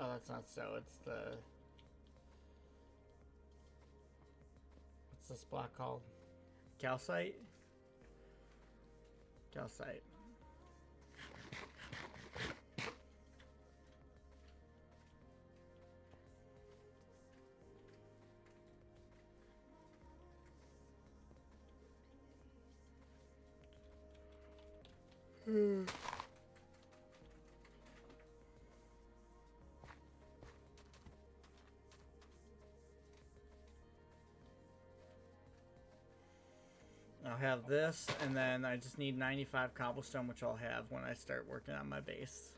Oh, that's not so. It's the... What's this block called? Calcite? Calcite. I'll have this, and then I just need 95 cobblestone, which I'll have when I start working on my base.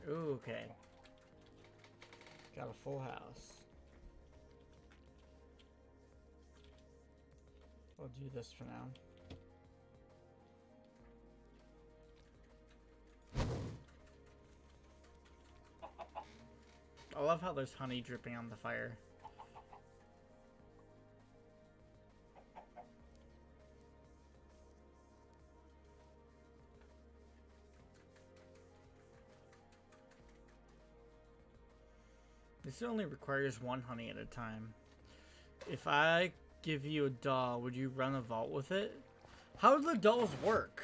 Ooh, okay. Got a full house. I'll do this for now. I love how there's honey dripping on the fire. This only requires one honey at a time. If I give you a doll, would you run a vault with it? How do the dolls work?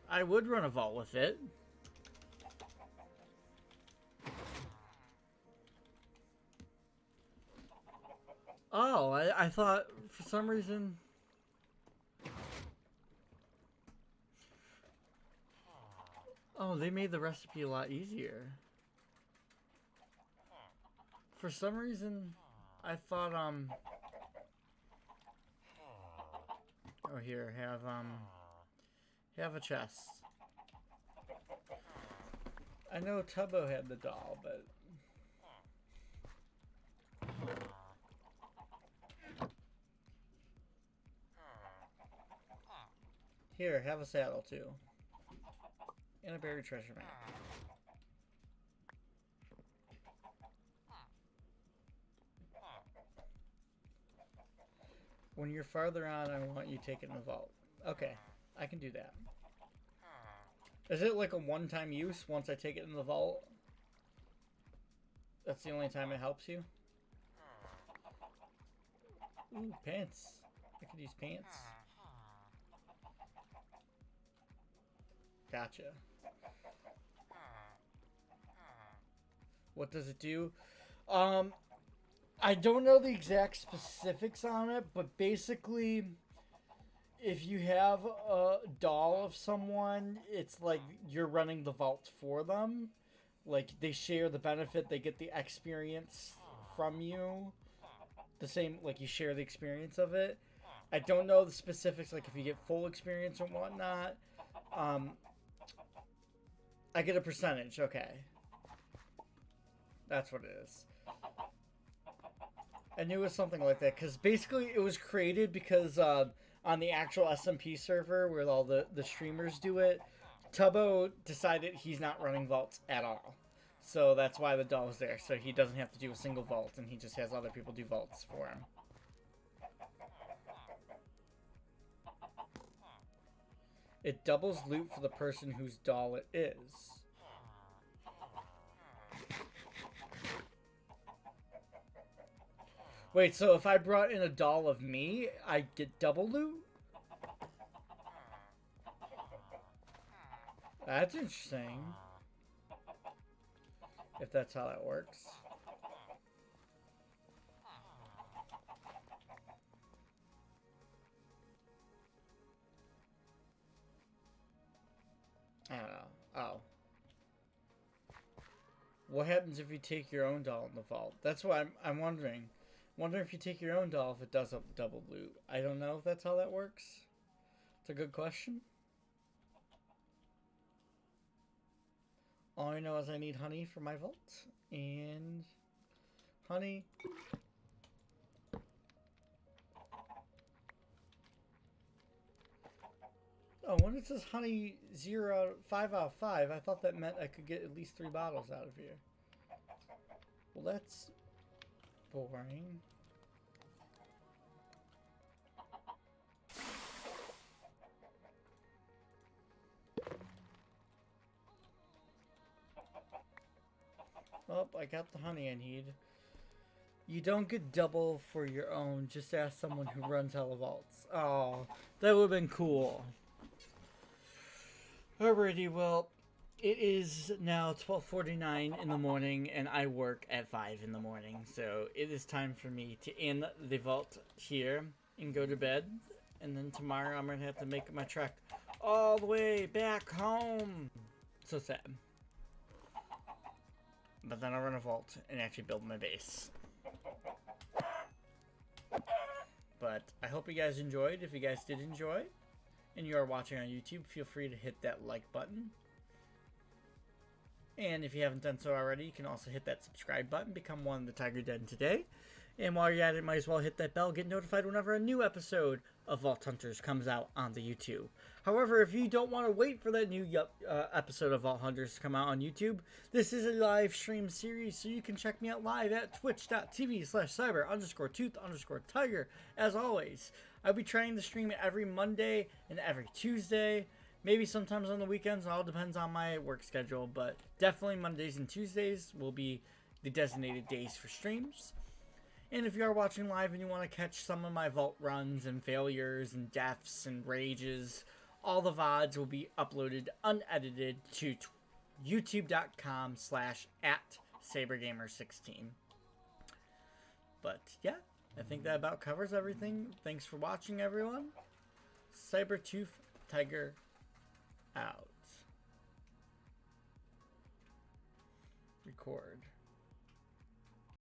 I would run a vault with it. Oh, I thought for some reason... Oh, they made the recipe a lot easier. For some reason, I thought, Oh, here, have a chest. I know Tubbo had the doll, but... Here, have a saddle too. And a buried treasure map. When you're farther on, I want you to take it in the vault. Okay, I can do that. Is it like a one-time use once I take it in the vault? That's the only time it helps you? Ooh, pants. I could use pants. Gotcha. What does it do? I don't know the exact specifics on it, but basically, if you have a doll of someone, it's like you're running the vault for them. Like, they share the benefit, they get the experience from you. The same, like, you share the experience of it. I don't know the specifics, like if you get full experience or whatnot, I get a percentage. Okay. That's what it is. I knew it was something like that, because basically it was created because on the actual SMP server where all the streamers do it, Tubbo decided he's not running vaults at all. So that's why the doll is there, so he doesn't have to do a single vault, and he just has other people do vaults for him. It doubles loot for the person whose doll it is. Wait, so if I brought in a doll of me, I get double loot? That's interesting. If that's how that works. I don't know. Oh. What happens if you take your own doll in the vault? That's what I'm wondering. Wonder if you take your own doll if it does double loot. I don't know if that's how that works. It's a good question. All I know is I need honey for my vault. And honey. Oh, when it says honey 5 out of 5, I thought that meant I could get at least 3 bottles out of here. Well, that's boring. Oh, I got the honey I need. You don't get double for your own. Just ask someone who runs hella vaults. Oh, that would have been cool. Alrighty, well, it is now 12:49 in the morning, and I work at 5 in the morning. So it is time for me to end the vault here and go to bed. And then tomorrow I'm going to have to make my trek all the way back home. So sad. But then I'll run a vault and actually build my base. But I hope you guys enjoyed. If you guys did enjoy, and you are watching on YouTube, feel free to hit that like button. And if you haven't done so already, you can also hit that subscribe button, become one of the Tiger Den today. And while you're at it, might as well hit that bell, get notified whenever a new episode of Vault Hunters comes out on the YouTube. However, if you don't want to wait for that new episode of Vault Hunters to come out on YouTube, this is a live stream series, so you can check me out live at twitch.tv/cyber_tooth_tiger. As always, I'll be trying to stream every Monday and every Tuesday. Maybe sometimes on the weekends, it all depends on my work schedule, but definitely Mondays and Tuesdays will be the designated days for streams. And if you are watching live and you want to catch some of my vault runs and failures and deaths and rages, all the VODs will be uploaded unedited to youtube.com/@sabergamer16. But yeah, I think that about covers everything. Thanks for watching, everyone. Sabertooth Tiger out. Record.